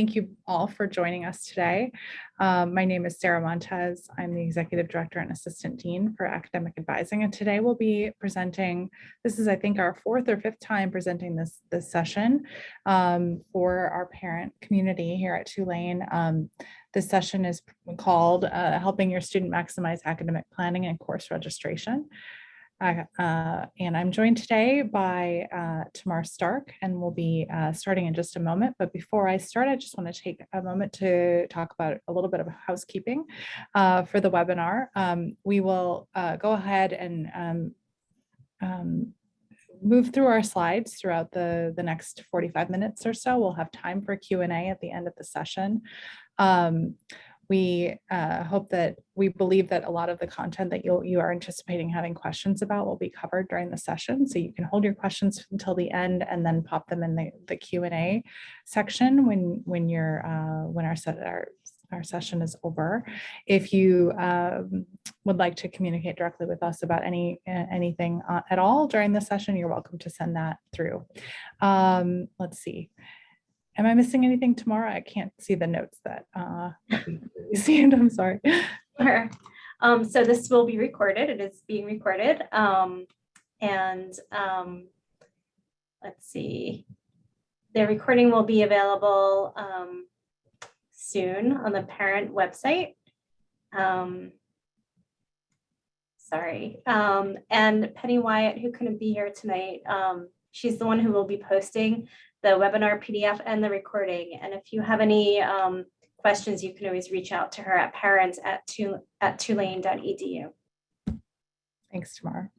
Thank you all for joining us today. My name is Sarah Montez. I'm the Executive Director and Assistant Dean for Academic Advising, and today we'll be presenting, this is I think our fourth or fifth time presenting this session for our parent community here at Tulane. This session is called Helping Your Student Maximize Academic Planning and Course Registration. And I'm joined today by Tamar Stark, and we'll be starting in just a moment. But before I start, I just want to take a moment to talk about a little bit of housekeeping for the webinar. We will go ahead and move through our slides throughout the next 45 minutes or so. We'll have time for Q&A at the end of the session. We believe that a lot of the content that you are anticipating having questions about will be covered during the session. So you can hold your questions until the end and then pop them in the Q&A section when our session is over. If you would like to communicate directly with us about anything at all during the session, you're welcome to send that through. Let's see. Am I missing anything tomorrow? I can't see the notes that you see. I'm sorry. Sure. So this will be recorded. It is being recorded. Let's see. The recording will be available soon on the parent website. And Penny Wyatt, who couldn't be here tonight, she's the one who will be posting the webinar PDF and the recording. And if you have any questions, you can always reach out to her at parents@tulane.edu. Thanks, Tamar.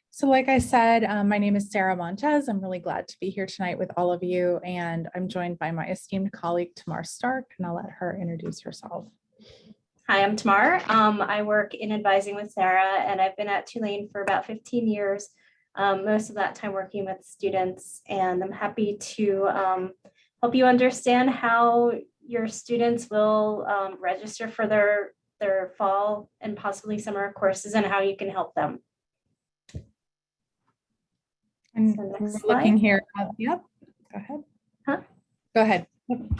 So like I said, my name is Sarah Montez. I'm really glad to be here tonight with all of you. And I'm joined by my esteemed colleague, Tamar Stark, and I'll let her introduce herself. Hi, I'm Tamar. I work in advising with Sarah, and I've been at Tulane for about 15 years. Most of that time working with students, and I'm happy to help you understand how your students will register for their fall and possibly summer courses and how you can help them. And so we're looking here. Yep, go ahead. Go ahead.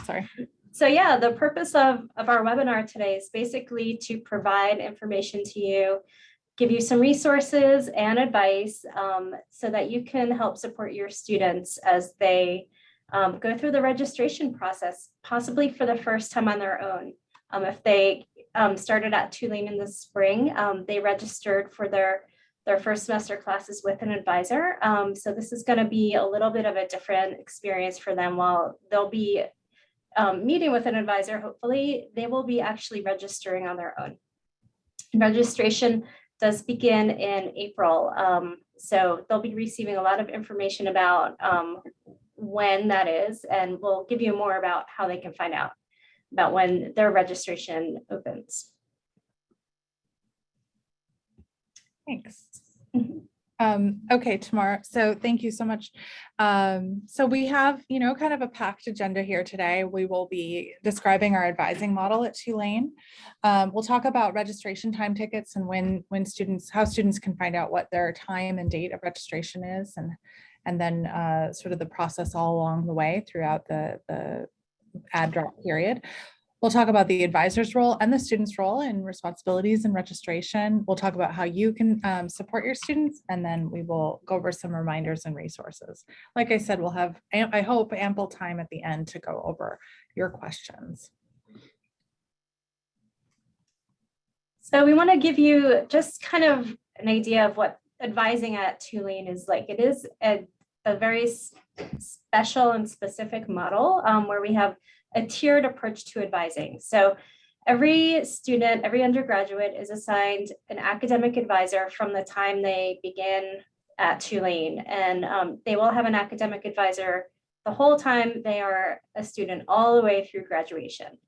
Sorry. So yeah, the purpose of our webinar today is basically to provide information to you, give you some resources and advice so that you can help support your students as they go through the registration process, possibly for the first time on their own. If they started at Tulane in the spring, they registered for their first semester classes with an advisor. So this is going to be a little bit of a different experience for them. While they'll be meeting with an advisor, hopefully they will be actually registering on their own. Registration does begin in April. So they'll be receiving a lot of information about when that is, and we'll give you more about how they can find out about when their registration opens. Thanks. Okay, Tamar, so thank you so much. So we have, kind of a packed agenda here today. We will be describing our advising model at Tulane. We'll talk about registration time tickets and how students can find out what their time and date of registration is, and then sort of the process all along the way throughout the ad drop period. We'll talk about the advisor's role and the student's role and responsibilities in registration. We'll talk about how you can support your students, and then we will go over some reminders and resources. Like I said, we'll have, I hope, ample time at the end to go over your questions. So we want to give you just kind of an idea of what advising at Tulane is like. It is a very special and specific model where we have a tiered approach to advising. So every student, every undergraduate is assigned an academic advisor from the time they begin at Tulane. And they will have an academic advisor the whole time they are a student, all the way through graduation.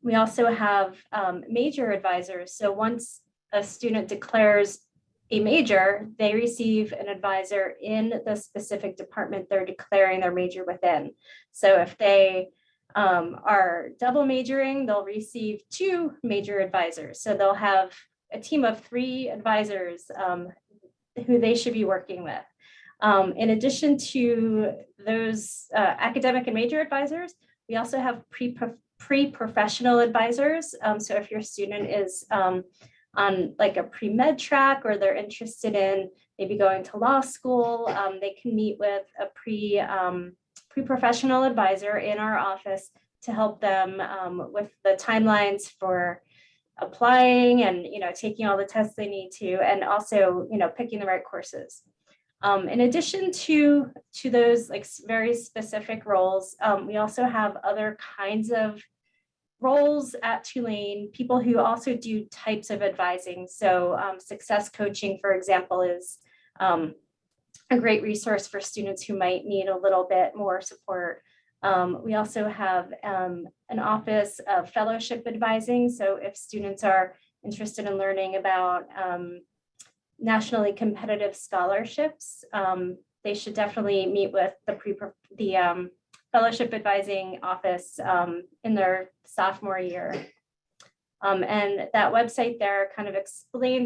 We also have major advisors. So once a student declares a major, they receive an advisor in the specific department they're declaring their major within. So if they are double majoring, they'll receive 2 major advisors. So they'll have a team of 3 advisors who they should be working with. In addition to those academic and major advisors, we also have pre-professional advisors. So if your student is on like a pre-med track, or they're interested in maybe going to law school, they can meet with a pre-professional advisor in our office to help them with the timelines for applying and taking all the tests they need to, and also picking the right courses. In addition to those like very specific roles, we also have other kinds of roles at Tulane, people who also do types of advising. So success coaching, for example, is a great resource for students who might need a little bit more support. We also have an office of fellowship advising. So if students are interested in learning about nationally competitive scholarships, they should definitely meet with the fellowship advising office in their sophomore year. And that website there kind of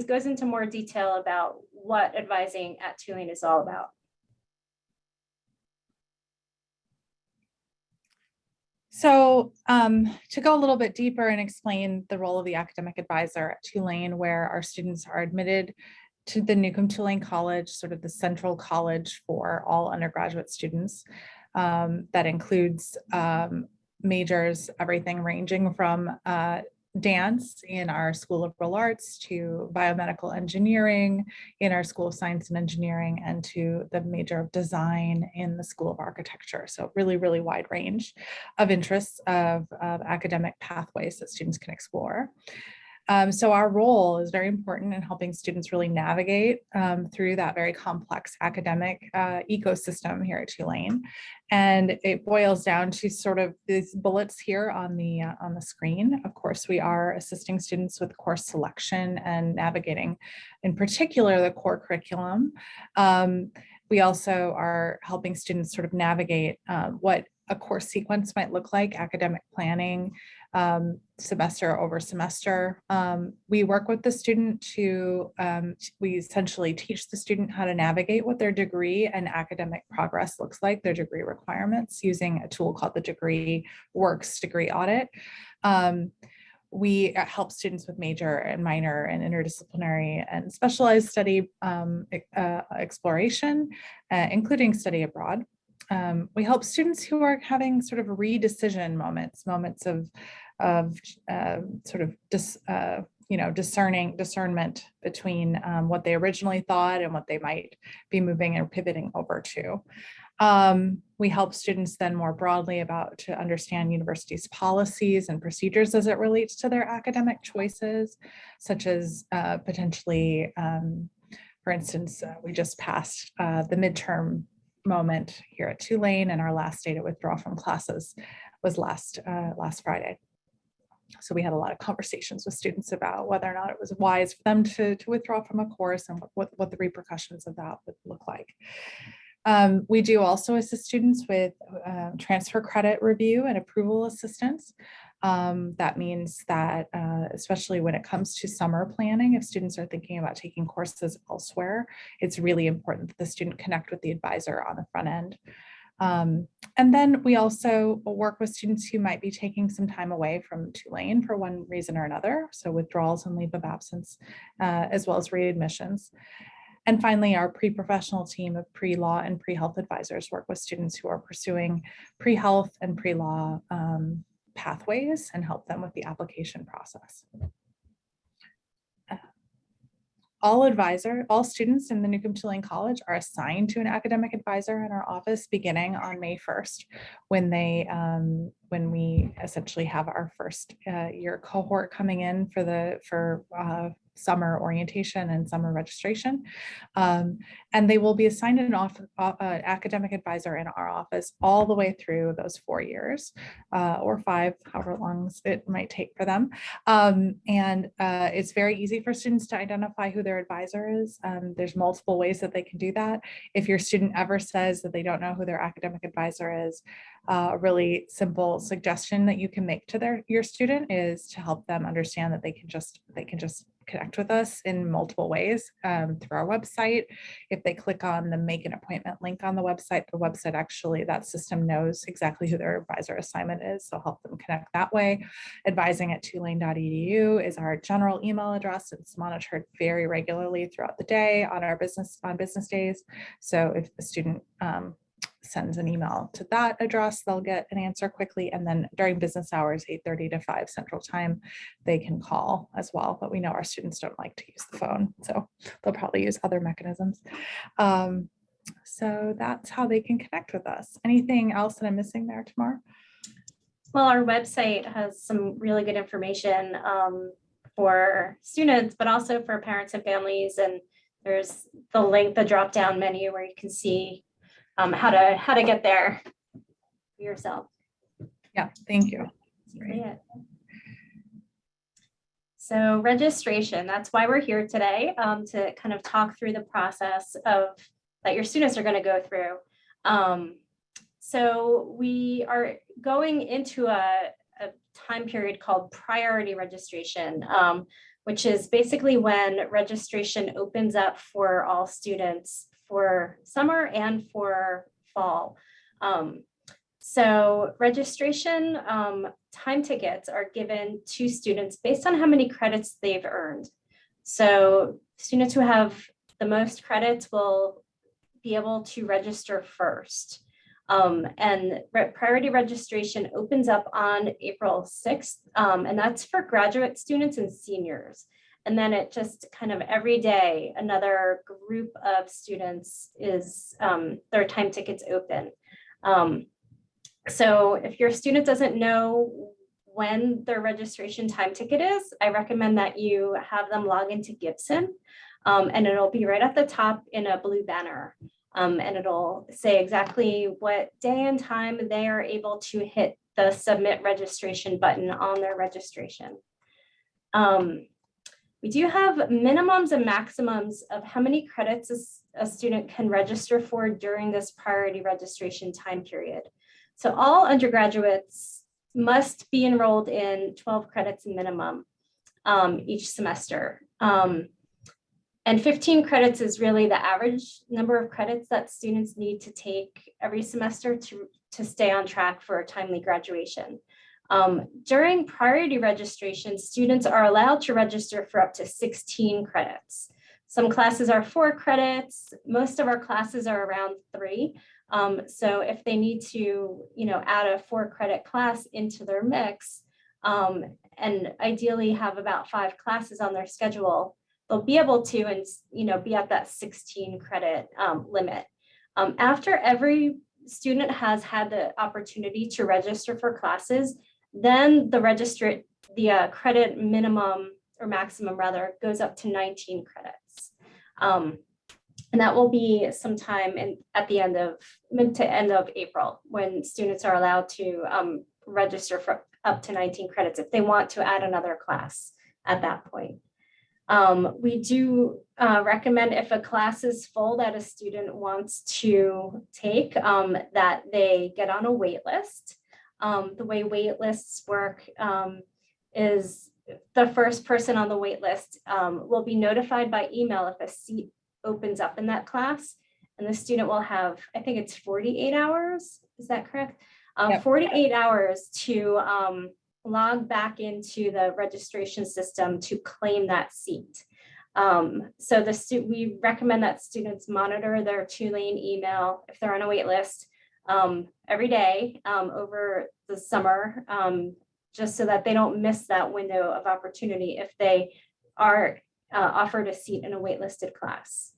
goes into more detail about what advising at Tulane is all about. So to go a little bit deeper and explain the role of the academic advisor at Tulane, where our students are admitted to the Newcomb-Tulane College, sort of the central college for all undergraduate students. That includes majors, everything ranging from dance in our School of Liberal Arts to biomedical engineering in our School of Science and Engineering, and to the major of design in the School of Architecture. So really, really wide range of interests of academic pathways that students can explore. So our role is very important in helping students really navigate through that very complex academic ecosystem here at Tulane. And it boils down to sort of these bullets here on the screen. Of course, we are assisting students with course selection and navigating, in particular, the core curriculum. We also are helping students sort of navigate what a course sequence might look like, academic planning, semester over semester. We work with the student to, we essentially teach the student how to navigate what their degree and academic progress looks like, their degree requirements, using a tool called the Degree Works degree audit. We help students with major and minor and interdisciplinary and specialized study exploration, including study abroad. We help students who are having sort of redecision moments of sort of discernment between what they originally thought and what they might be moving and pivoting over to. We help students then more broadly to understand universities' policies and procedures as it relates to their academic choices, such as potentially, for instance, we just passed the midterm moment here at Tulane, and our last day to withdraw from classes was last Friday. So we had a lot of conversations with students about whether or not it was wise for them to withdraw from a course and what the repercussions of that would look like. We do also assist students with transfer credit review and approval assistance. That means that especially when it comes to summer planning, if students are thinking about taking courses elsewhere, it's really important that the student connect with the advisor on the front end. And then we also work with students who might be taking some time away from Tulane for one reason or another, so withdrawals and leave of absence, as well as readmissions. And finally, our pre-professional team of pre-law and pre-health advisors work with students who are pursuing pre-health and pre-law pathways and help them with the application process. All students in the Newcomb-Tulane College are assigned to an academic advisor in our office beginning on May 1st, when we essentially have our first year cohort coming in for summer orientation and summer registration. And they will be assigned an academic advisor in our office all the way through those 4 years, or 5, however long it might take for them. It's very easy for students to identify who their advisor is. There's multiple ways that they can do that. If your student ever says that they don't know who their academic advisor is, a really simple suggestion that you can make to your student is to help them understand that they can just connect with us in multiple ways through our website. If they click on the make an appointment link on the website actually, that system knows exactly who their advisor assignment is, so help them connect that way. advising@tulane.edu is our general email address. It's monitored very regularly throughout the day on business days. So if the student sends an email to that address, they'll get an answer quickly. And then during business hours, 8:30 to 5 Central Time, they can call as well. But we know our students don't like to use the phone, so they'll probably use other mechanisms. So that's how they can connect with us. Anything else that I'm missing there, Tamar? Well, our website has some really good information for students, but also for parents and families. And there's the link, the drop-down menu where you can see how to get there for yourself. Yeah, thank you. Yeah. So registration, that's why we're here today, to kind of talk through the process that your students are going to go through. So we are going into a time period called priority registration, which is basically when registration opens up for all students for summer and for fall. So registration time tickets are given to students based on how many credits they've earned. So students who have the most credits will be able to register first. And priority registration opens up on April 6th, and that's for graduate students and seniors. And then it just kind of every day, another group of students is their time tickets open. So if your student doesn't know when their registration time ticket is, I recommend that you have them log into Gibson, and it'll be right at the top in a blue banner. And it'll say exactly what day and time they are able to hit the submit registration button on their registration. We do have minimums and maximums of how many credits a student can register for during this priority registration time period. So all undergraduates must be enrolled in 12 credits minimum each semester. And 15 credits is really the average number of credits that students need to take every semester to stay on track for a timely graduation. During priority registration, students are allowed to register for up to 16 credits. Some classes are 4 credits. Most of our classes are around 3. So if they need to, add a 4-credit class into their mix, and ideally have about 5 classes on their schedule, they'll be able to, and be at that 16 credit limit. After every student has had the opportunity to register for classes, then the credit minimum or maximum rather goes up to 19 credits. And that will be sometime at the mid to end of April when students are allowed to register for up to 19 credits if they want to add another class at that point. We do recommend if a class is full that a student wants to take, that they get on a wait list. The way wait lists work is the first person on the wait list will be notified by email if a seat opens up in that class, and the student will have, I think it's 48 hours, is that correct? Yep. 48 hours to log back into the registration system to claim that seat. So we recommend that students monitor their Tulane email if they're on a wait list every day over the summer, just so that they don't miss that window of opportunity if they are offered a seat in a waitlisted class.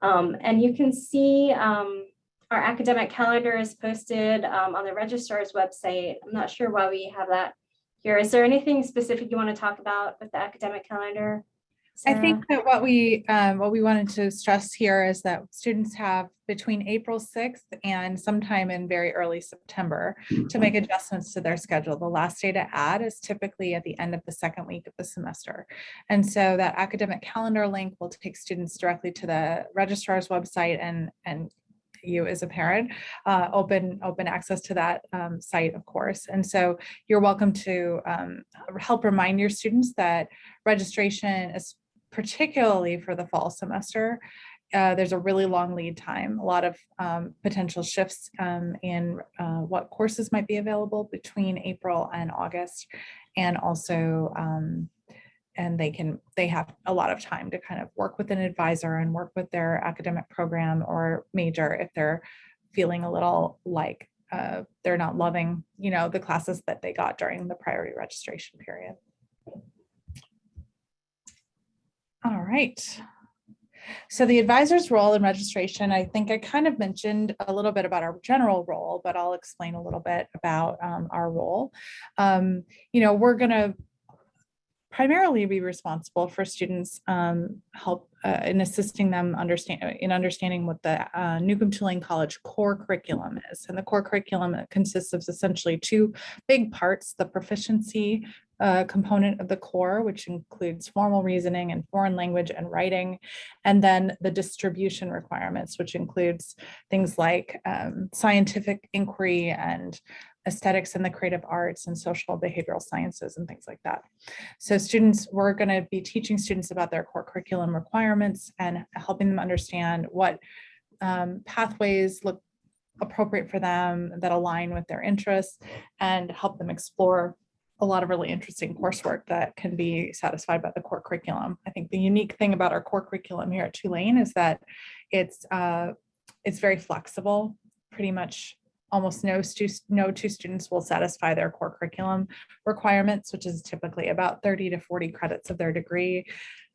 And you can see our academic calendar is posted on the registrar's website. I'm not sure why we have that here. Is there anything specific you want to talk about with the academic calendar, Sarah? I think that what we wanted to stress here is that students have between April 6th and sometime in very early September to make adjustments to their schedule. The last day to add is typically at the end of the second week of the semester. And so that academic calendar link will take students directly to the registrar's website and you as a parent, open access to that site, of course. And so you're welcome to help remind your students that registration is particularly for the fall semester. There's a really long lead time, a lot of potential shifts in what courses might be available between April and August. And also, and they have a lot of time to kind of work with an advisor and work with their academic program or major if they're feeling a little like they're not loving, the classes that they got during the priority registration period. All right. So the advisor's role in registration, I think I kind of mentioned a little bit about our general role, but I'll explain a little bit about our role. We're going to primarily be responsible for students' help in assisting them understanding what the Newcomb-Tulane College core curriculum is. And the core curriculum consists of essentially two big parts: the proficiency component of the core, which includes formal reasoning and foreign language and writing, and then the distribution requirements, which includes things like scientific inquiry and aesthetics and the creative arts and social behavioral sciences and things like that. So we're going to be teaching students about their core curriculum requirements and helping them understand what pathways look appropriate for them that align with their interests, and help them explore a lot of really interesting coursework that can be satisfied by the core curriculum. I think the unique thing about our core curriculum here at Tulane is that it's very flexible. Pretty much almost no two students will satisfy their core curriculum requirements, which is typically about 30 to 40 credits of their degree.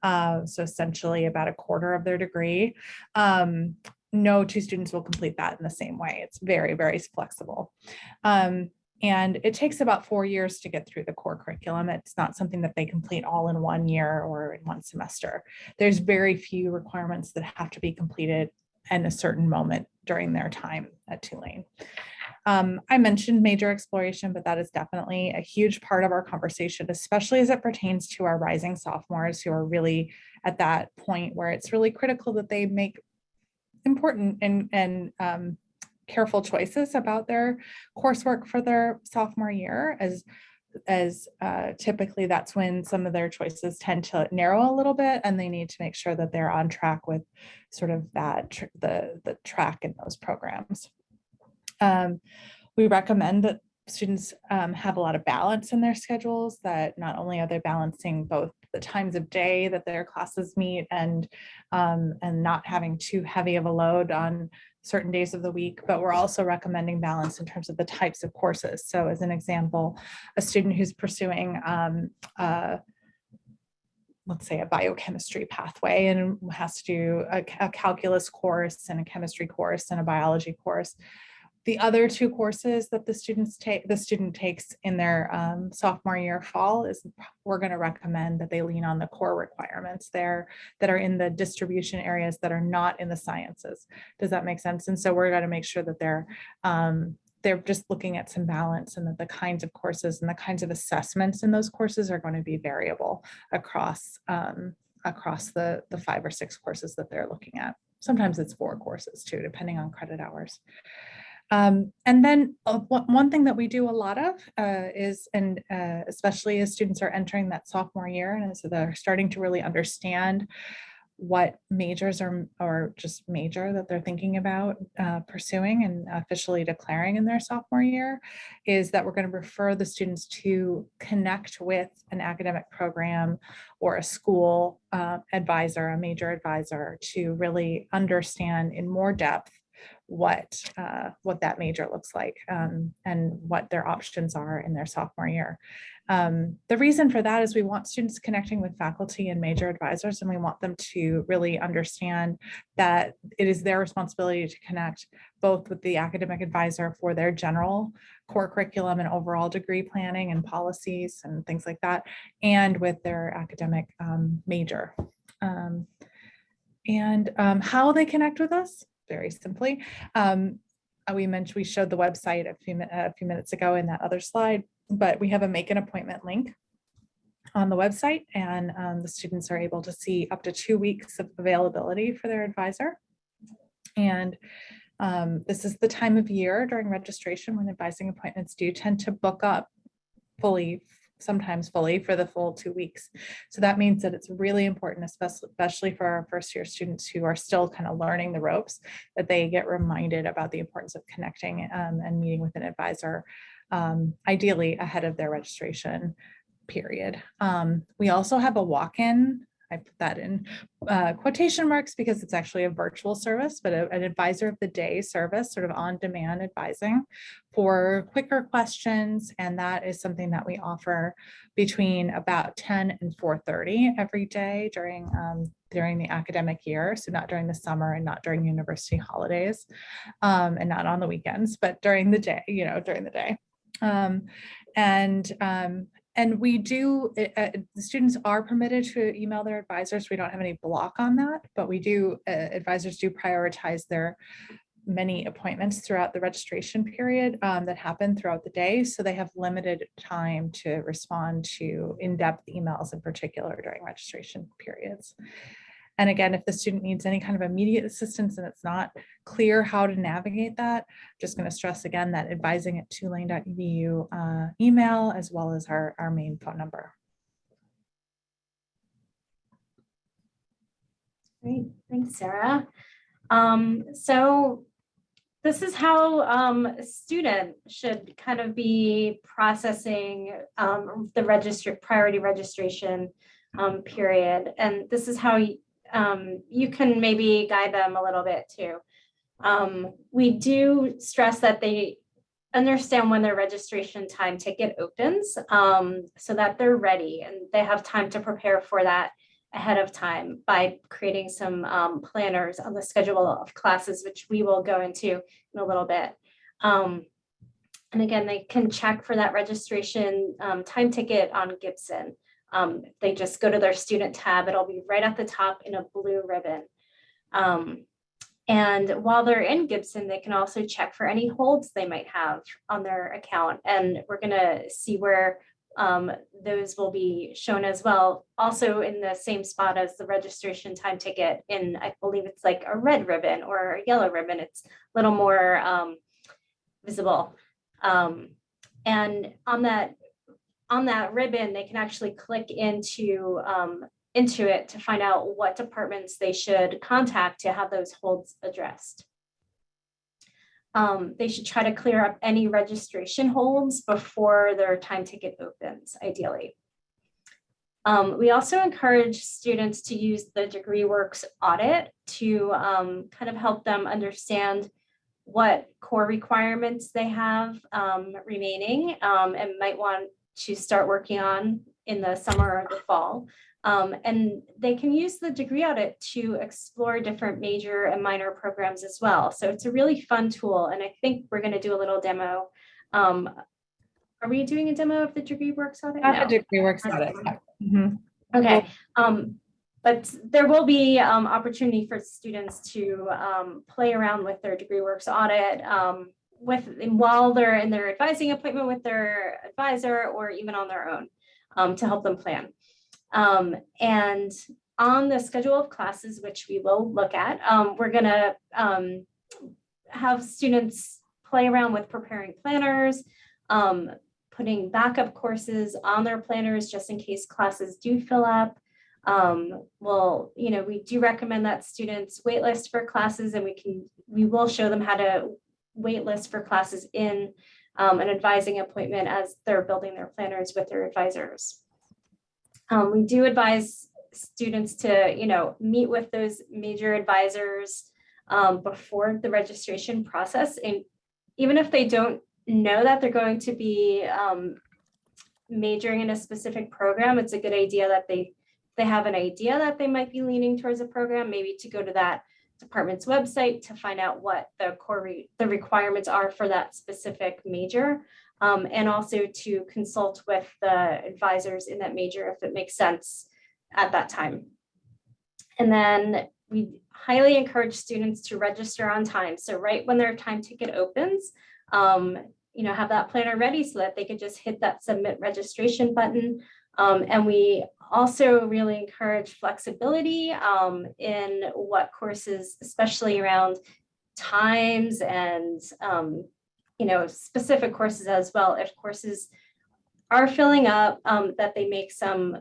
So essentially about a quarter of their degree. No two students will complete that in the same way. It's very, very flexible. And it takes about 4 years to get through the core curriculum. It's not something that they complete all in 1 year or in 1 semester. There's very few requirements that have to be completed in a certain moment during their time at Tulane. I mentioned major exploration, but that is definitely a huge part of our conversation, especially as it pertains to our rising sophomores who are really at that point where it's really critical that they make important and careful choices about their coursework for their sophomore year, as typically that's when some of their choices tend to narrow a little bit, and they need to make sure that they're on track with sort of that the track in those programs. We recommend that students have a lot of balance in their schedules, that not only are they balancing both the times of day that their classes meet and not having too heavy of a load on certain days of the week, but we're also recommending balance in terms of the types of courses. So as an example, a student who's pursuing let's say a biochemistry pathway and has to do a calculus course and a chemistry course and a biology course. The other 2 courses that the student takes in their sophomore year fall is we're going to recommend that they lean on the core requirements there that are in the distribution areas that are not in the sciences. Does that make sense? And so we're going to make sure that they're just looking at some balance, and that the kinds of courses and the kinds of assessments in those courses are going to be variable across the 5 or 6 courses that they're looking at. Sometimes it's 4 courses too, depending on credit hours. And then one thing that we do a lot of is, and especially as students are entering that sophomore year, and so they're starting to really understand what majors or just major that they're thinking about pursuing and officially declaring in their sophomore year, is that we're going to refer the students to connect with an academic program or a school advisor, a major advisor, to really understand in more depth what that major looks like and what their options are in their sophomore year. The reason for that is we want students connecting with faculty and major advisors, and we want them to really understand that it is their responsibility to connect both with the academic advisor for their general core curriculum and overall degree planning and policies and things like that, and with their academic major. How they connect with us? Very simply. We showed the website a few minutes ago in that other slide, but we have a make an appointment link on the website, and the students are able to see up to 2 weeks of availability for their advisor. And This is the time of year during registration when advising appointments do tend to book up fully, sometimes fully for the full 2 weeks. So that means that it's really important, especially for our first year students who are still kind of learning the ropes, that they get reminded about the importance of connecting and meeting with an advisor, ideally ahead of their registration period. We also have a walk-in. I put that in quotation marks because it's actually a virtual service, but an advisor of the day service, sort of on-demand advising for quicker questions. And that is something that we offer between about 10 and 4:30 every day during the academic year. So not during the summer and not during university holidays, and not on the weekends, but during the day, during the day. And we do, the students are permitted to email their advisors. We don't have any block on that, but we do, advisors do prioritize their many appointments throughout the registration period that happen throughout the day. So they have limited time to respond to in-depth emails in particular during registration periods. And again, if the student needs any kind of immediate assistance and it's not clear how to navigate that, I'm just going to stress again that advising@tulane.edu email, as well as our main phone number. Great, thanks, Sarah. So this is how a student should kind of be processing the priority registration period. And this is how you can maybe guide them a little bit too. We do stress that they understand when their registration time ticket opens, so that they're ready and they have time to prepare for that ahead of time by creating some planners on the schedule of classes, which we will go into in a little bit. And again, they can check for that registration time ticket on Gibson. If they just go to their student tab, it'll be right at the top in a blue ribbon. And while they're in Gibson, they can also check for any holds they might have on their account. And we're going to see where those will be shown as well. Also in the same spot as the registration time ticket in, I believe it's like a red ribbon or a yellow ribbon. It's a little more visible. And on that ribbon, they can actually click into it to find out what departments they should contact to have those holds addressed. They should try to clear up any registration holds before their time ticket opens, ideally. We also encourage students to use the DegreeWorks audit to kind of help them understand what core requirements they have remaining and might want to start working on in the summer or the fall. And they can use the degree audit to explore different major and minor programs as well. So it's a really fun tool. And I think we're going to do a little demo. Are we doing a demo of the DegreeWorks audit? No. DegreeWorks audit. Mm-hmm. Okay. But there will be opportunity for students to play around with their DegreeWorks audit while they're in their advising appointment with their advisor or even on their own to help them plan. And on the schedule of classes, which we will look at, we're going to have students play around with preparing planners, putting backup courses on their planners just in case classes do fill up. We do recommend that students waitlist for classes, and we will show them how to waitlist for classes in an advising appointment as they're building their planners with their advisors. We do advise students to, meet with those major advisors before the registration process. And even if they don't know that they're going to be majoring in a specific program, it's a good idea that they have an idea that they might be leaning towards a program, maybe to go to that department's website to find out what the requirements are for that specific major. And also to consult with the advisors in that major if it makes sense at that time. And then we highly encourage students to register on time. So right when their time ticket opens, have that planner ready so that they could just hit that submit registration button. And we also really encourage flexibility in what courses, especially around times and, specific courses as well. If courses are filling up, that they make some,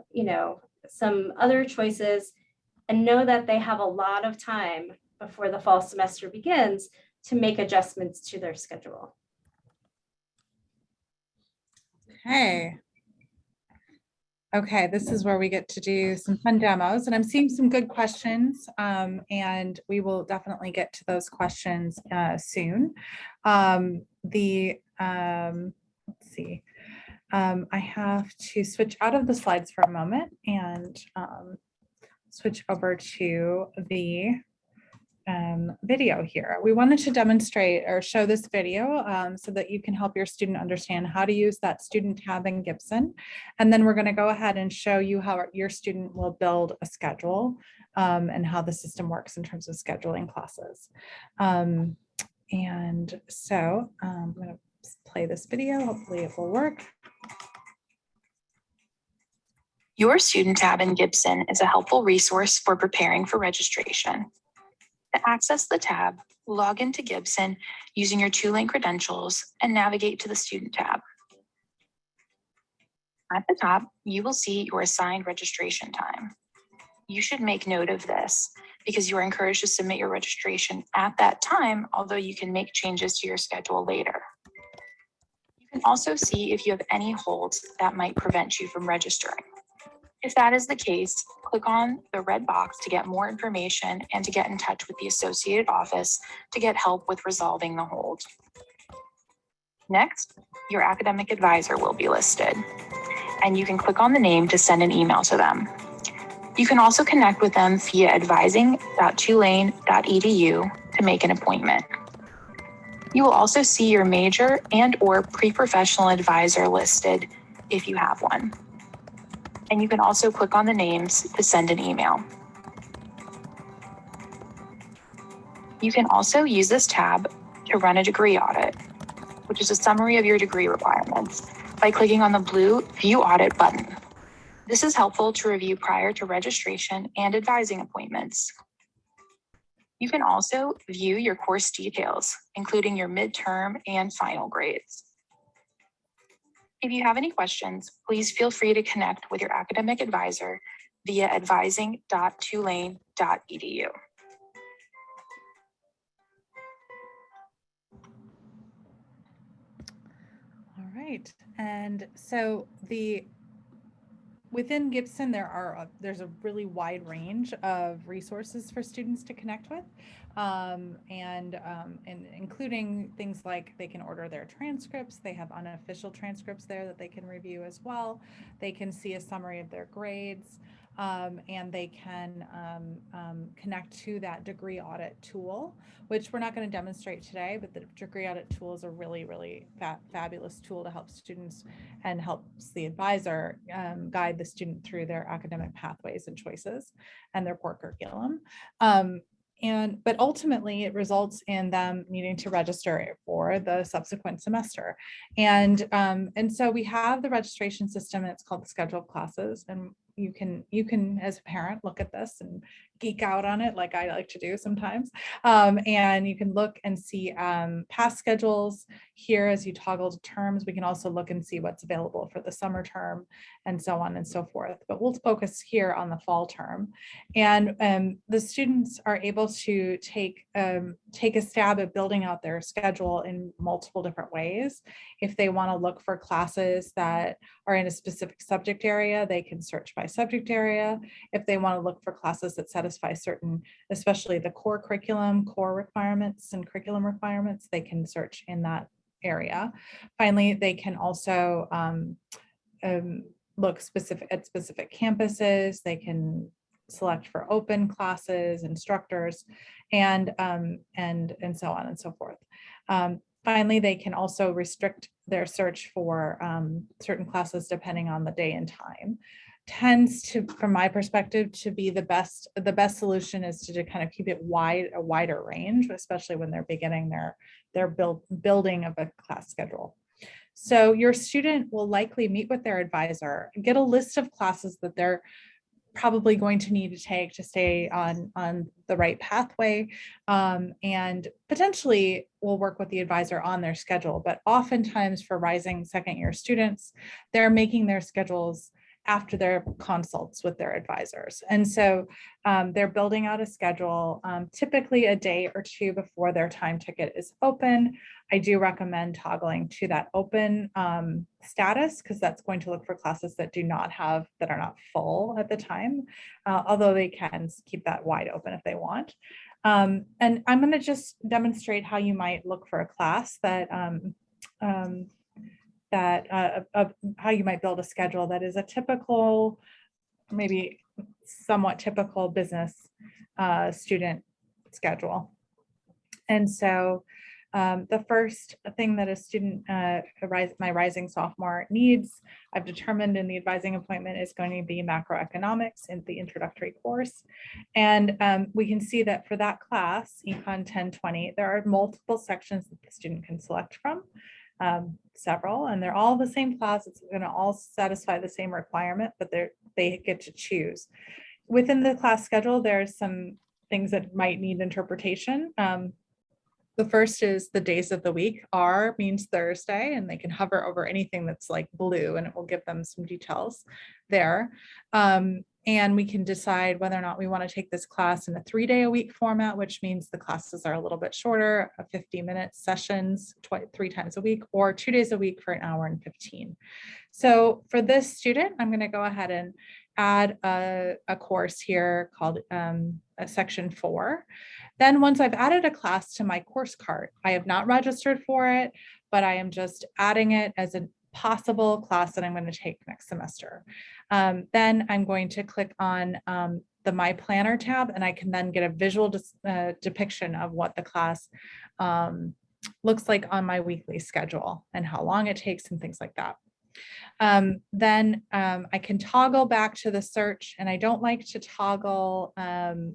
some other choices and know that they have a lot of time before the fall semester begins to make adjustments to their schedule. Okay, this is where we get to do some fun demos, and I'm seeing some good questions, and we will definitely get to those questions soon. Let's see. I have to switch out of the slides for a moment and switch over to the video here. We wanted to demonstrate or show this video so that you can help your student understand how to use that student tab in Gibson. And then we're going to go ahead and show you how your student will build a schedule and how the system works in terms of scheduling classes. And so I'm going to play this video. Hopefully it will work. Your student tab in Gibson is a helpful resource for preparing for registration. To access the tab, log into Gibson using your Tulane credentials and navigate to the Student tab. At the top, you will see your assigned registration time. You should make note of this because you are encouraged to submit your registration at that time, although you can make changes to your schedule later. You can also see if you have any holds that might prevent you from registering. If that is the case, click on the red box to get more information and to get in touch with the associated office to get help with resolving the hold. Next, your academic advisor will be listed, and you can click on the name to send an email to them. You can also connect with them via advising.tulane.edu to make an appointment. You will also see your major and/or pre-professional advisor listed if you have one. And you can also click on the names to send an email. You can also use this tab to run a degree audit, which is a summary of your degree requirements, by clicking on the blue View Audit button. This is helpful to review prior to registration and advising appointments. You can also view your course details, including your midterm and final grades. If you have any questions, please feel free to connect with your academic advisor via advising.tulane.edu. All right, and so within Gibson, there's a really wide range of resources for students to connect with, and including things like they can order their transcripts. They have unofficial transcripts there that they can review as well. They can see a summary of their grades, and they can connect to that degree audit tool, which we're not going to demonstrate today, but the degree audit tool is a really, really fabulous tool to help students and helps the advisor guide the student through their academic pathways and choices and their core curriculum. But ultimately it results in them needing to register for the subsequent semester. And so we have the registration system, and it's called the Schedule of Classes. And you can as a parent look at this and geek out on it like I like to do sometimes. And you can look and see past schedules here as you toggle to terms. We can also look and see what's available for the summer term and so on and so forth. But we'll focus here on the fall term. And the students are able to take a stab at building out their schedule in multiple different ways. If they want to look for classes that are in a specific subject area, they can search by subject area. If they want to look for classes that satisfy certain, especially the core curriculum, core requirements and curriculum requirements, they can search in that area. Finally, they can also look at specific campuses. They can select for open classes, instructors, and so on and so forth. Finally, they can also restrict their search for certain classes depending on the day and time. Tends to, from my perspective, to be the best solution is to kind of keep it a wider range, especially when they're beginning their building of a class schedule. So your student will likely meet with their advisor, get a list of classes that they're probably going to need to take to stay on the right pathway, and potentially we'll work with the advisor on their schedule. But oftentimes for rising second year students, they're making their schedules after their consults with their advisors. And so they're building out a schedule, typically a day or two before their time ticket is open. I do recommend toggling to that open status, because that's going to look for classes that are not full at the time, although they can keep that wide open if they want. And I'm going to just demonstrate how you might look for a class that how you might build a schedule that is a typical, maybe somewhat typical business student schedule. And so the first thing that a student, my rising sophomore needs, I've determined in the advising appointment, is going to be macroeconomics in the introductory course. And we can see that for that class, Econ 1020, there are multiple sections that the student can select from. Several, and they're all the same class. It's going to all satisfy the same requirement, but they get to choose. Within the class schedule, there's some things that might need interpretation. The first is the days of the week. R means Thursday, and they can hover over anything that's like blue, and it will give them some details there. And we can decide whether or not we want to take this class in a 3-day-a-week format, which means the classes are a little bit shorter, 50-minute sessions 3 times a week, or 2 days a week for 1 hour and 15. So for this student, I'm going to go ahead and add a course here called a section 4. Then once I've added a class to my course cart, I have not registered for it, but I am just adding it as a possible class that I'm going to take next semester. Then I'm going to click on the My Planner tab, and I can then get a visual depiction of what the class looks like on my weekly schedule and how long it takes and things like that. Then I can toggle back to the search, and I don't like to toggle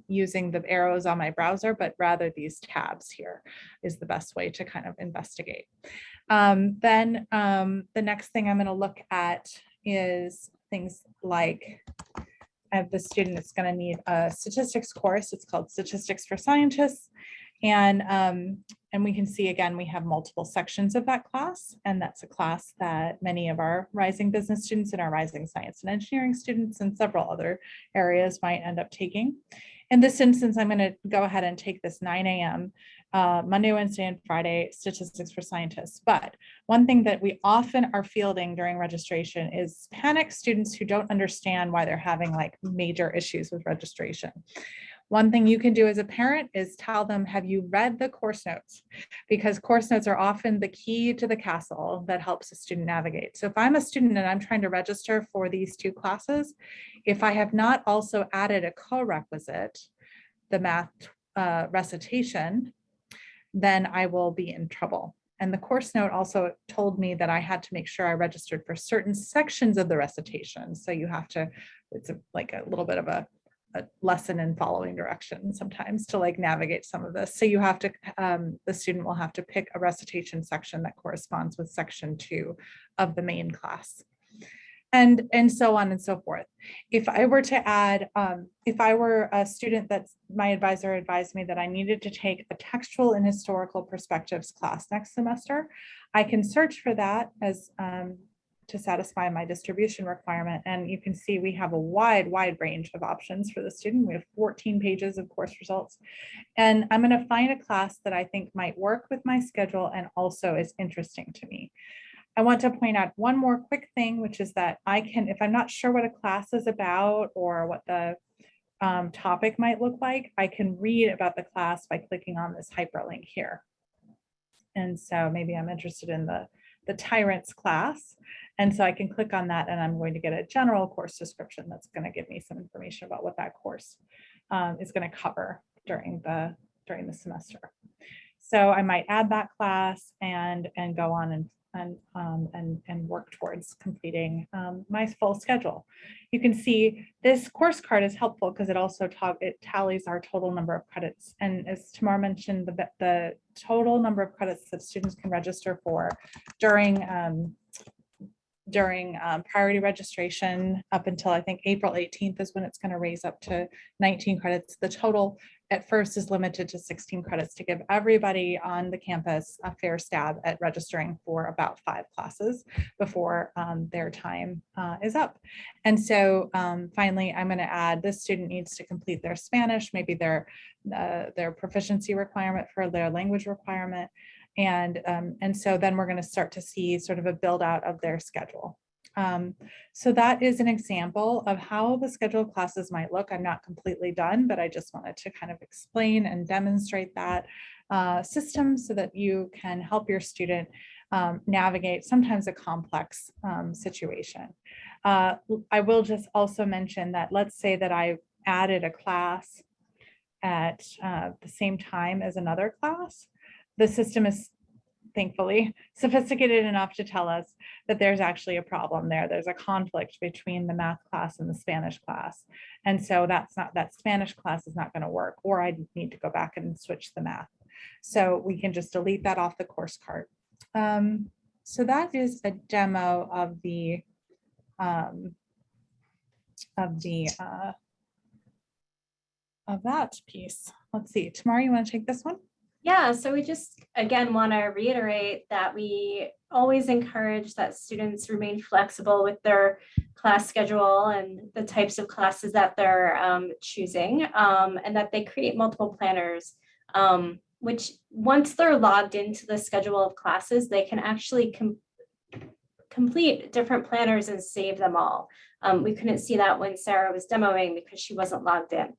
using the arrows on my browser, but rather these tabs here is the best way to kind of investigate. Then the next thing I'm going to look at is things like the student is going to need a statistics course. It's called Statistics for Scientists. And we can see, again, we have multiple sections of that class, and that's a class that many of our rising business students and our rising science and engineering students and several other areas might end up taking. In this instance, I'm going to go ahead and take this 9 a.m. Monday, Wednesday, and Friday Statistics for Scientists. But one thing that we often are fielding during registration is panicked students who don't understand why they're having like major issues with registration. One thing you can do as a parent is tell them, have you read the course notes? Because course notes are often the key to the castle that helps a student navigate. So if I'm a student and I'm trying to register for these 2 classes, if I have not also added a co-requisite, the math recitation, then I will be in trouble. And the course note also told me that I had to make sure I registered for certain sections of the recitation. So you have to, it's like a little bit of a lesson in following directions sometimes to like navigate some of this. So you have to, the student will have to pick a recitation section that corresponds with section 2 of the main class. And so on and so forth. If I were to add, if I were a student that's my advisor advised me that I needed to take a textual and historical perspectives class next semester, I can search for that as to satisfy my distribution requirement. And you can see we have a wide range of options for the student. We have 14 pages of course results. And I'm going to find a class that I think might work with my schedule and also is interesting to me. I want to point out one more quick thing, which is that I can, if I'm not sure what a class is about or what the topic might look like, I can read about the class by clicking on this hyperlink here. And so maybe I'm interested in the Tyrants class. And so I can click on that and I'm going to get a general course description that's going to give me some information about what that course is going to cover during the semester. So I might add that class and go on and work towards completing my full schedule. You can see this course card is helpful because it also tallies our total number of credits. And as Tamar mentioned, the total number of credits that students can register for during during priority registration up until I think April 18th is when it's going to raise up to 19 credits. The total at first is limited to 16 credits to give everybody on the campus a fair stab at registering for about 5 classes before their time is up. And so finally, I'm going to add this student needs to complete their Spanish, maybe their proficiency requirement for their language requirement. And so then we're going to start to see sort of a build out of their schedule. So that is an example of how the scheduled classes might look. I'm not completely done, but I just wanted to kind of explain and demonstrate that system so that you can help your student navigate sometimes a complex situation. I will just also mention that let's say that I added a class at the same time as another class. The system is thankfully sophisticated enough to tell us that there's actually a problem there. There's a conflict between the math class and the Spanish class. And so that Spanish class is not going to work, or I need to go back and switch the math. So we can just delete that off the course card. So that is a demo of that piece. Let's see, Tamara, you want to take this one? Yeah, so we just, again, want to reiterate that we always encourage that students remain flexible with their class schedule and the types of classes that they're choosing, and that they create multiple planners, which once they're logged into the schedule of classes, they can actually complete different planners and save them all. We couldn't see that when Sarah was demoing because she wasn't logged in.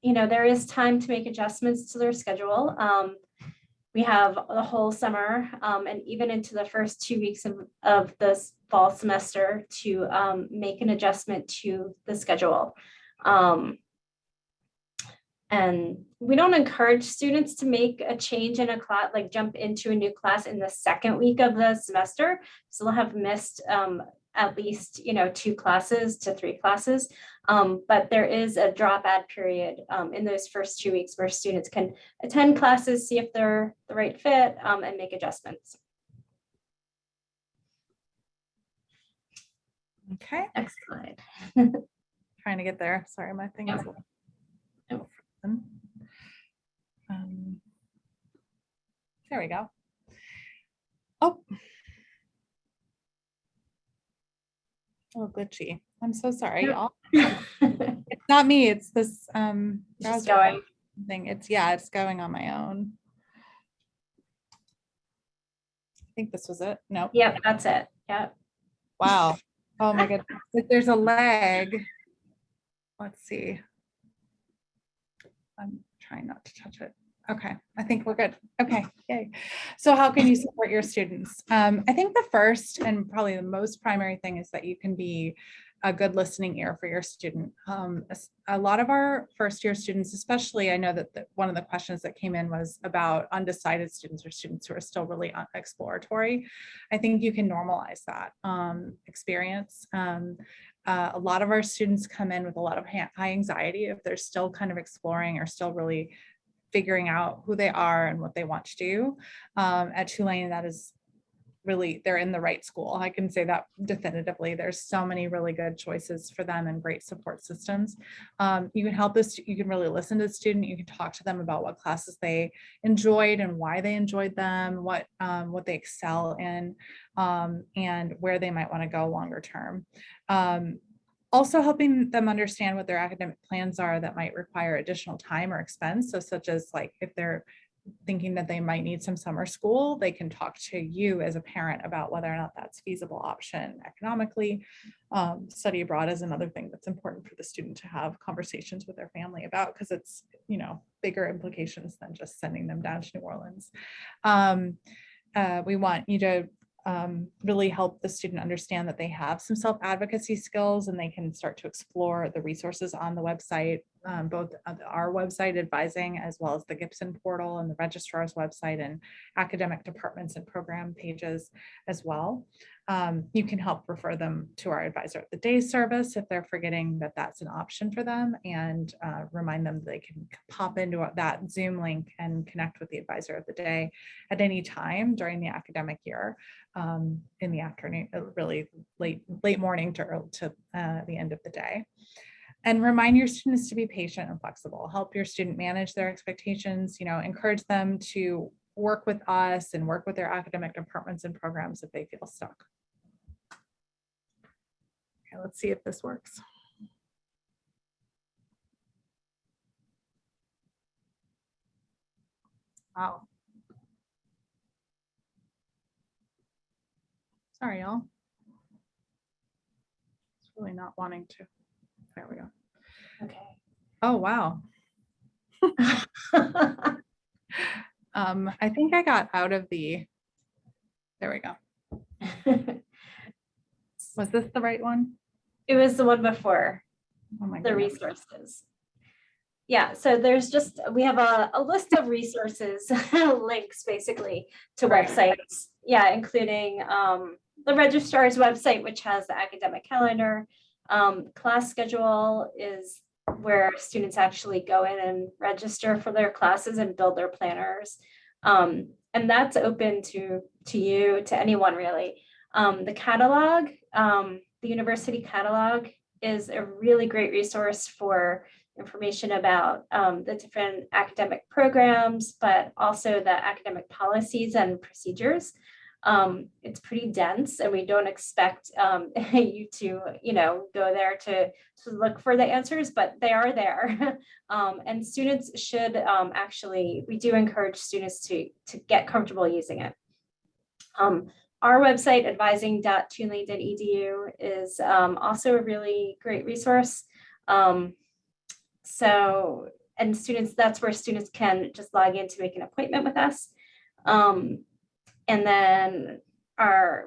You know, there is time to make adjustments to their schedule. We have the whole summer and even into the first 2 weeks of this fall semester to make an adjustment to the schedule. And we don't encourage students to make a change in a class, like jump into a new class in the second week of the semester. So they'll have missed at least, 2 classes to 3 classes. But there is a drop add period in those first 2 weeks where students can attend classes, see if they're the right fit, and make adjustments. Okay. Next slide. Trying to get there. Sorry, my thing is. Oh. There we go. Oh, glitchy. I'm so sorry, y'all. It's not me. It's this Just going. thing. It's going on my own. I think this was it. No. Yep, that's it. Yep. Wow. Oh my goodness. There's a lag. Let's see. I'm trying not to touch it. Okay, I think we're good. Okay, yay. So how can you support your students? I think the first and probably the most primary thing is that you can be a good listening ear for your student. A lot of our first year students, especially, I know that one of the questions that came in was about undecided students or students who are still really exploratory. I think you can normalize that experience. A lot of our students come in with a lot of high anxiety if they're still kind of exploring or still really figuring out who they are and what they want to do. At Tulane, that is really, they're in the right school. I can say that definitively. There's so many really good choices for them and great support systems. You can help this, you can really listen to the student. You can talk to them about what classes they enjoyed and why they enjoyed them, what they excel in, and where they might want to go longer term. Also helping them understand what their academic plans are that might require additional time or expense. So such as like if they're thinking that they might need some summer school, they can talk to you as a parent about whether or not that's a feasible option economically. Study abroad is another thing that's important for the student to have conversations with their family about, because it's, bigger implications than just sending them down to New Orleans. We want you to really help the student understand that they have some self-advocacy skills and they can start to explore the resources on the website, both our website advising as well as the Gibson portal and the registrar's website and academic departments and program pages as well. You can help refer them to our advisor of the day service if they're forgetting that that's an option for them, and remind them they can pop into that Zoom link and connect with the advisor of the day at any time during the academic year, in the afternoon, really late morning to the end of the day. And remind your students to be patient and flexible. Help your student manage their expectations, encourage them to work with us and work with their academic departments and programs if they feel stuck. Okay, let's see if this works. Wow. Sorry, y'all. It's really not wanting to. There we go. Okay. Oh, wow. I think I got out of the, there we go. Was this the right one? It was the one before, Oh my the goodness. resources. Yeah, so we have a list of resources, links basically to Right. websites. Yeah, including the registrar's website, which has the academic calendar. Class schedule is where students actually go in and register for their classes and build their planners. And that's open to you, to anyone really. The catalog, the university catalog is a really great resource for information about the different academic programs, but also the academic policies and procedures. It's pretty dense, and we don't expect you to, go there to look for the answers, but they are there. And students should actually, we do encourage students to get comfortable using it. Our website, advising.tulane.edu, is also a really great resource. And students, that's where students can just log in to make an appointment with us. And then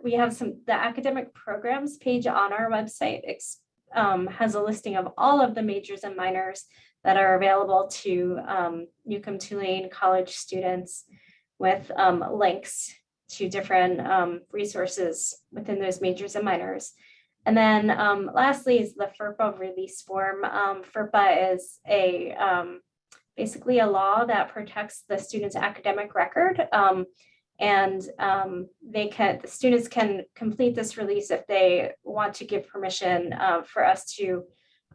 we have the academic programs page on our website has a listing of all of the majors and minors that are available to Newcomb-Tulane College students, with links to different resources within those majors and minors. And then lastly is the FERPA release form. FERPA is basically a law that protects the student's academic record. And the students can complete this release if they want to give permission for us to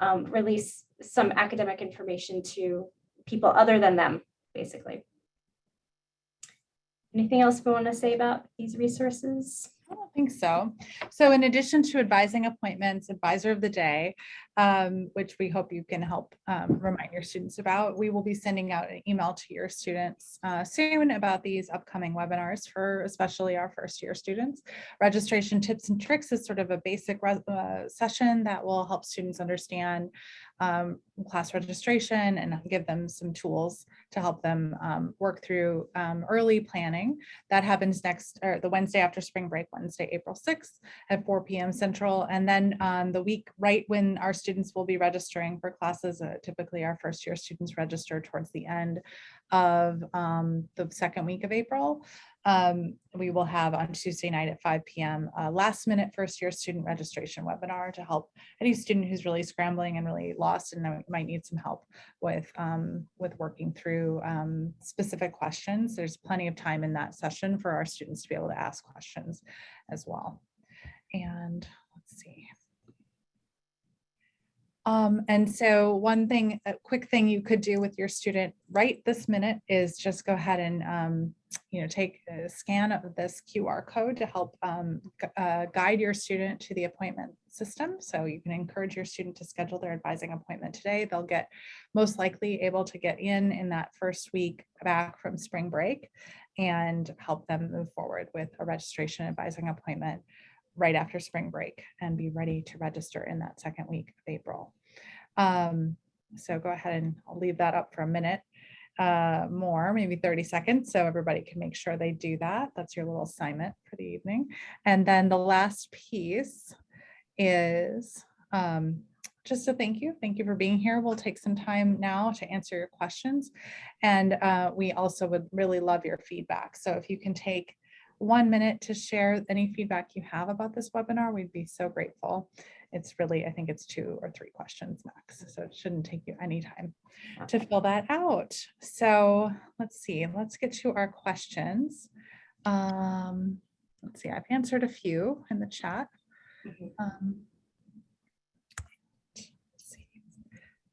release some academic information to people other than them, basically. Anything else we want to say about these resources? I don't think so. So in addition to advising appointments, advisor of the day, which we hope you can help remind your students about, we will be sending out an email to your students soon about these upcoming webinars for especially our first year students. Registration tips and tricks is sort of a basic session that will help students understand class registration and give them some tools to help them work through early planning. That happens the Wednesday after spring break, Wednesday, April 6th at 4 p.m. Central. And then the week right when our students will be registering for classes, typically our first year students register towards the end of the second week of April. We will have on Tuesday night at 5 p.m. a last minute first year student registration webinar to help any student who's really scrambling and really lost and might need some help with working through specific questions. There's plenty of time in that session for our students to be able to ask questions as well. And let's see. And so one thing, a quick thing you could do with your student right this minute is just go ahead and take a scan of this QR code to help guide your student to the appointment system. So you can encourage your student to schedule their advising appointment today. They'll get most likely able to get in that first week back from spring break and help them move forward with a registration advising appointment right after spring break and be ready to register in that second week of April. So go ahead and I'll leave that up for a minute more, maybe 30 seconds, so everybody can make sure they do that. That's your little assignment for the evening. And then the last piece is just a thank you. Thank you for being here. We'll take some time now to answer your questions. And we also would really love your feedback. So if you can take 1 minute to share any feedback you have about this webinar, we'd be so grateful. It's really, I think it's 2 or 3 questions max, so it shouldn't take you any time to fill that out. So let's see, let's get to our questions. Let's see, I've answered a few in the chat. Let's see.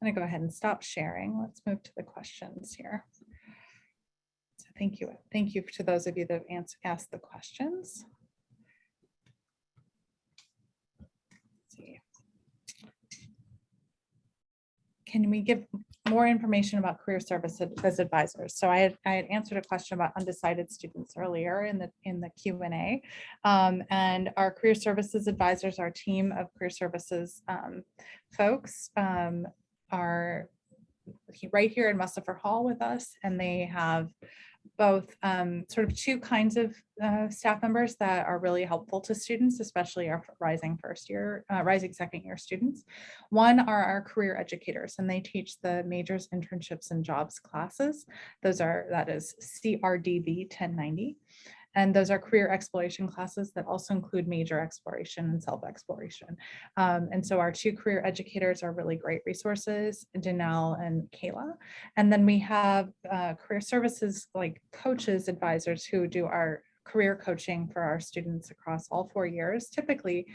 I'm gonna go ahead and stop sharing. Let's move to the questions here. So thank you. Thank you to those of you that have asked the questions. Let's see. Can we give more information about career services as advisors? So I had answered a question about undecided students earlier in the Q&A, and our career services advisors, our team of career services folks, are right here in Mustapher Hall with us, and they have both sort of 2 kinds of staff members that are really helpful to students, especially our rising second year students. One are our career educators, and they teach the majors, internships, and jobs classes. That is CRDV 1090. And those are career exploration classes that also include major exploration and self-exploration. And so our 2 career educators are really great resources, Janelle and Kayla. And then we have career services like coaches, advisors who do our career coaching for our students across all 4 years. Typically,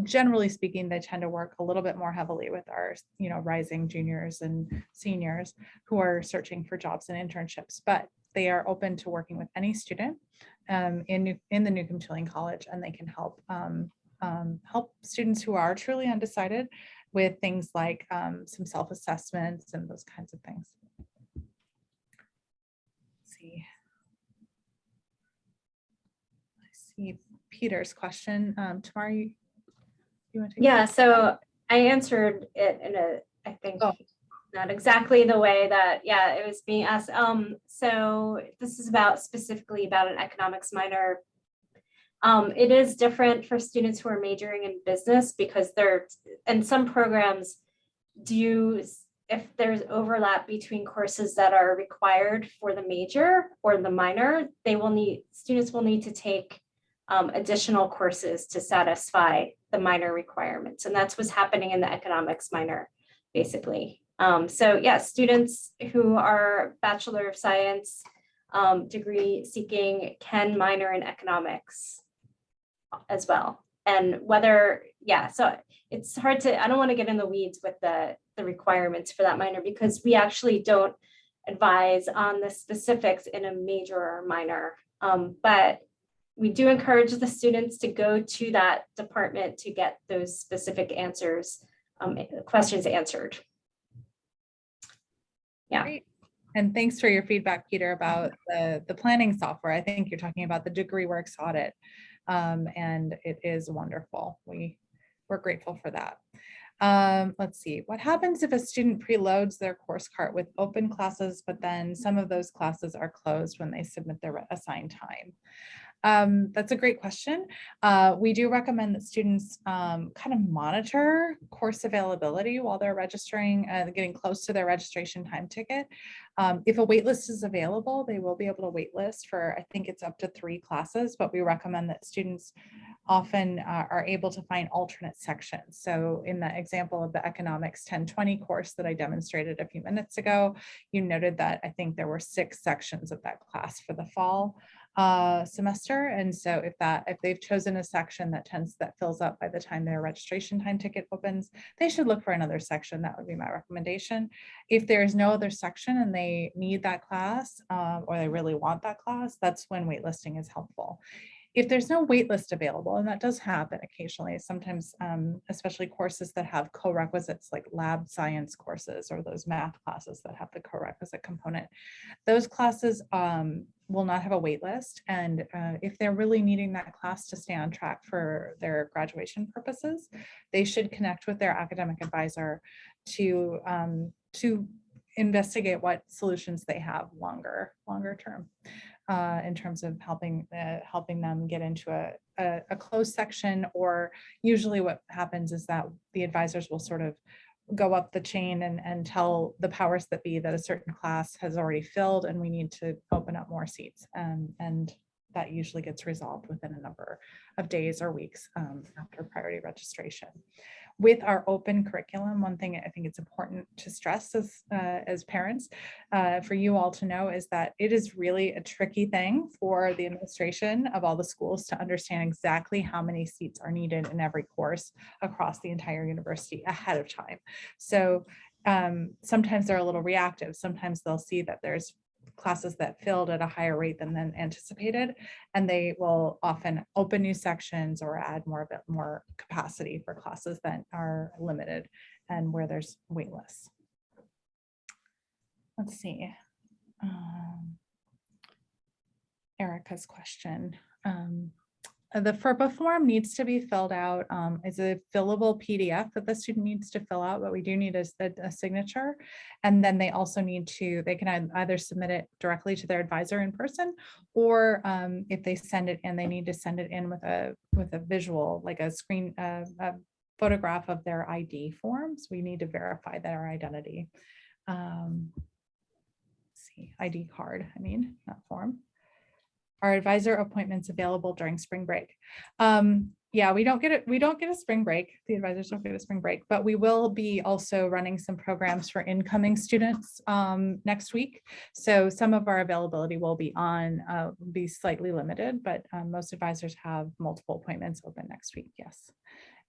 generally speaking, they tend to work a little bit more heavily with our, rising juniors and seniors who are searching for jobs and internships, but they are open to working with any student in the Newcomb-Tulane College, and they can help help students who are truly undecided with things like some self-assessments and those kinds of things. Let's see. I see Peter's question. Tamara, you want to take Yeah, so I answered it in I think, not exactly the way that, it was being asked. So this is specifically about an economics minor. It is different for students who are majoring in business because and some programs if there's overlap between courses that are required for the major or the minor, students will need to take additional courses to satisfy the minor requirements. And that's what's happening in the economics minor, basically. So yeah, students who are Bachelor of Science degree seeking can minor in economics as well. And so it's hard I don't want to get in the weeds with the requirements for that minor, because we actually don't advise on the specifics in a major or minor. But we do encourage the students to go to that department to get those specific answers, questions answered. Yeah. Great. And thanks for your feedback, Peter, about the planning software. I think you're talking about the DegreeWorks audit, and it is wonderful. We're grateful for that. Let's see, what happens if a student preloads their course cart with open classes, but then some of those classes are closed when they submit their assigned time? That's a great question. We do recommend that students kind of monitor course availability while they're registering, getting close to their registration time ticket. If a wait list is available, they will be able to wait list for, I think it's up to 3 classes, but we recommend that students often are able to find alternate sections. So in the example of the economics 1020 course that I demonstrated a few minutes ago, you noted that I think there were 6 sections of that class for the fall semester. And so if they've chosen a section that fills up by the time their registration time ticket opens, they should look for another section. That would be my recommendation. If there is no other section and they need that class or they really want that class, that's when waitlisting is helpful. If there's no wait list available, and that does happen occasionally, sometimes, especially courses that have co-requisites like lab science courses or those math classes that have the co-requisite component, those classes will not have a wait list. And if they're really needing that class to stay on track for their graduation purposes, they should connect with their academic advisor to investigate what solutions they have longer term. In terms of helping them get into a closed section, or usually what happens is that the advisors will sort of go up the chain and tell the powers that be that a certain class has already filled and we need to open up more seats. And that usually gets resolved within a number of days or weeks after priority registration. With our open curriculum, one thing I think it's important to stress as parents for you all to know is that it is really a tricky thing for the administration of all the schools to understand exactly how many seats are needed in every course across the entire university ahead of time. So sometimes they're a little reactive. Sometimes they'll see that there's classes that filled at a higher rate than anticipated, and they will often open new sections or add a bit more capacity for classes that are limited and where there's wait lists. Let's see. Erica's question. The FERPA form needs to be filled out. It's a fillable PDF that the student needs to fill out, but we do need a signature. And then they also need to, they can either submit it directly to their advisor in person, or if they send it in, they need to send it in with a visual, like a screen, a photograph of their ID forms. We need to verify their identity. Let's see, ID card, I mean, not form. Our advisor appointments available during spring break. Yeah, we don't get it. We don't get a spring break. The advisors don't get a spring break, but we will be also running some programs for incoming students next week. So some of our availability will be slightly limited, but most advisors have multiple appointments open next week. Yes.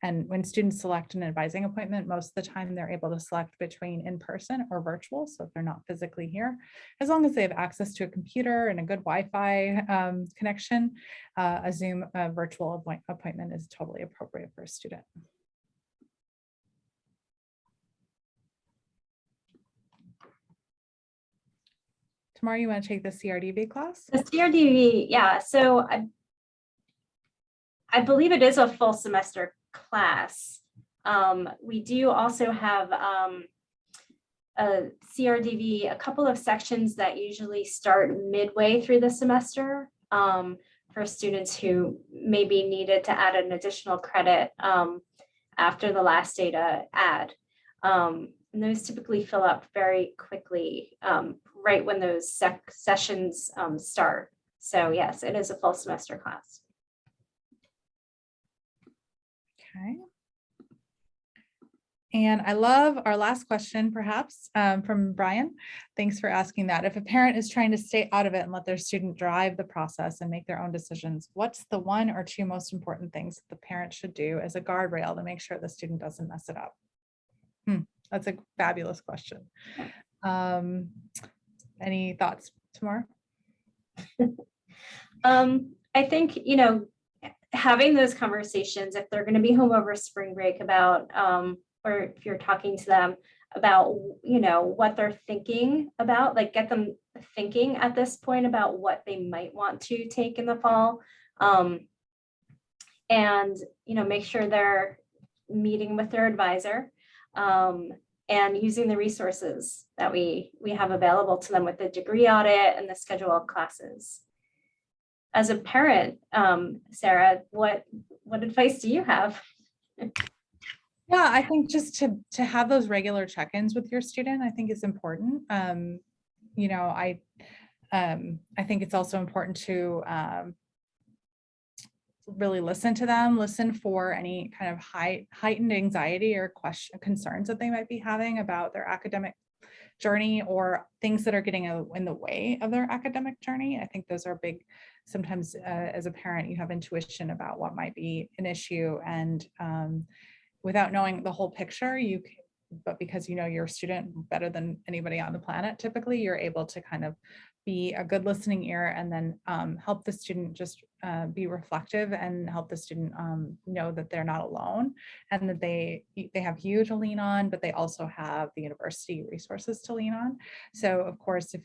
And when students select an advising appointment, most of the time they're able to select between in-person or virtual. So if they're not physically here, as long as they have access to a computer and a good Wi-Fi connection, a Zoom virtual appointment is totally appropriate for a student. Tamara, you want to take the CRDV class? The CRDV, yeah. So I believe it is a full semester class. We do also have a CRDV, a couple of sections that usually start midway through the semester for students who maybe needed to add an additional credit after the last data add. And those typically fill up very quickly right when those sessions start. So yes, it is a full semester class. Okay. And I love our last question, perhaps, from Brian. Thanks for asking that. If a parent is trying to stay out of it and let their student drive the process and make their own decisions, what's the one or two most important things the parent should do as a guardrail to make sure the student doesn't mess it up? That's a fabulous question. Any thoughts, Tamara? I think, having those conversations, if they're going to be home over spring break about, or if you're talking to them about, what they're thinking about, like get them thinking at this point about what they might want to take in the fall. And, make sure they're meeting with their advisor and using the resources that we have available to them with the degree audit and the schedule of classes. As a parent, Sarah, what advice do you have? Yeah, I think just to have those regular check-ins with your student, I think is important. I think it's also important to really listen to them, listen for any kind of heightened anxiety or concerns that they might be having about their academic journey or things that are getting in the way of their academic journey. I think those are big. Sometimes as a parent, you have intuition about what might be an issue, and without knowing the whole picture, but because you know your student better than anybody on the planet, typically you're able to kind of be a good listening ear and then help the student just be reflective and help the student know that they're not alone and that they have you to lean on, but they also have the university resources to lean on. So of course, if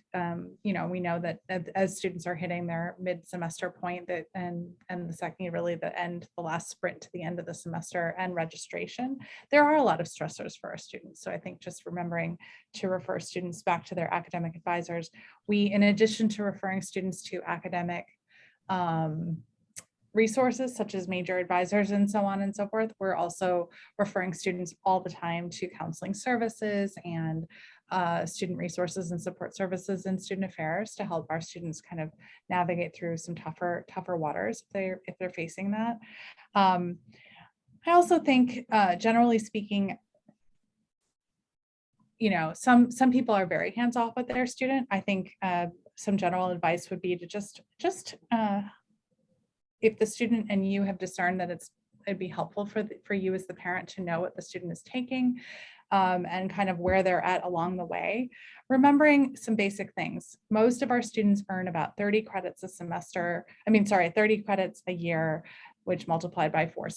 we know that as students are hitting their mid-semester point, that and the second, really the last sprint to the end of the semester and registration, there are a lot of stressors for our students. So I think just remembering to refer students back to their academic advisors. We, in addition to referring students to academic resources such as major advisors and so on and so forth. We're also referring students all the time to counseling services and student resources and support services and student affairs to help our students kind of navigate through some tougher waters if they're facing that. I also think, generally speaking, you know, some people are very hands-off with their student. I think some general advice would be to just if the student and you have discerned that it'd be helpful for you as the parent to know what the student is taking and kind of where they're at along the way. Remembering some basic things. Most of our students earn about 30 credits a semester. 30 credits a year, which multiplied by 4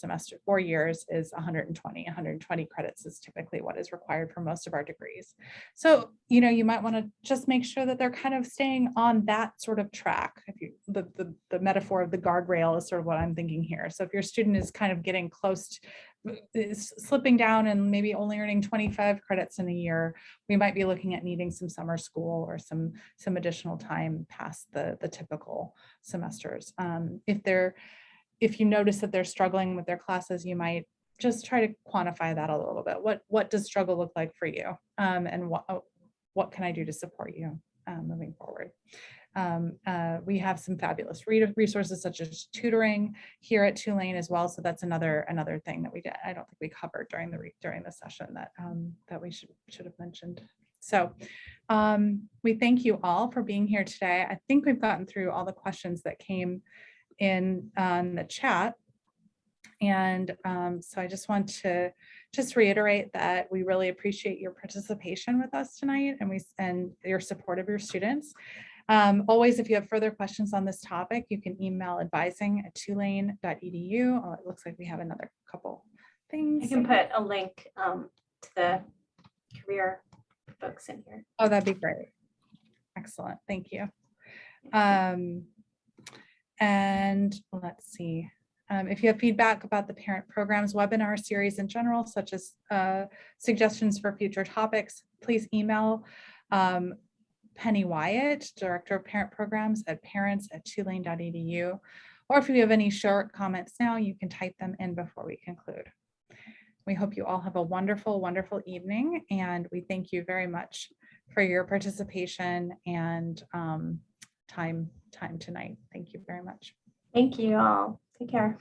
years is 120. 120 credits is typically what is required for most of our degrees. So, you know, you might want to just make sure that they're kind of staying on that sort of track. If you, the metaphor of the guardrail is sort of what I'm thinking here. So if your student is kind of getting close to, is slipping down and maybe only earning 25 credits in a year, we might be looking at needing some summer school or some additional time past the typical semesters. If you notice that they're struggling with their classes, you might just try to quantify that a little bit. What does struggle look like for you? And what can I do to support you moving forward? We have some fabulous resources such as tutoring here at Tulane as well. So that's another thing that I don't think we covered during the session that we should have mentioned. So we thank you all for being here today. I think we've gotten through all the questions that came in the chat. And so I just want to reiterate that we really appreciate your participation with us tonight and your support of your students. Always, if you have further questions on this topic, you can email advising@tulane.edu. Oh, it looks like we have another couple things. I can put a link to the career folks in here. Oh, that'd be great. Excellent. Thank you. And let's see. If you have feedback about the parent programs webinar series in general, such as suggestions for future topics, please email Penny Wyatt, Director of Parent Programs at parents@tulane.edu. Or if you have any short comments now, you can type them in before we conclude. We hope you all have a wonderful, wonderful evening, and we thank you very much for your participation and time tonight. Thank you very much. Thank you all. Take care.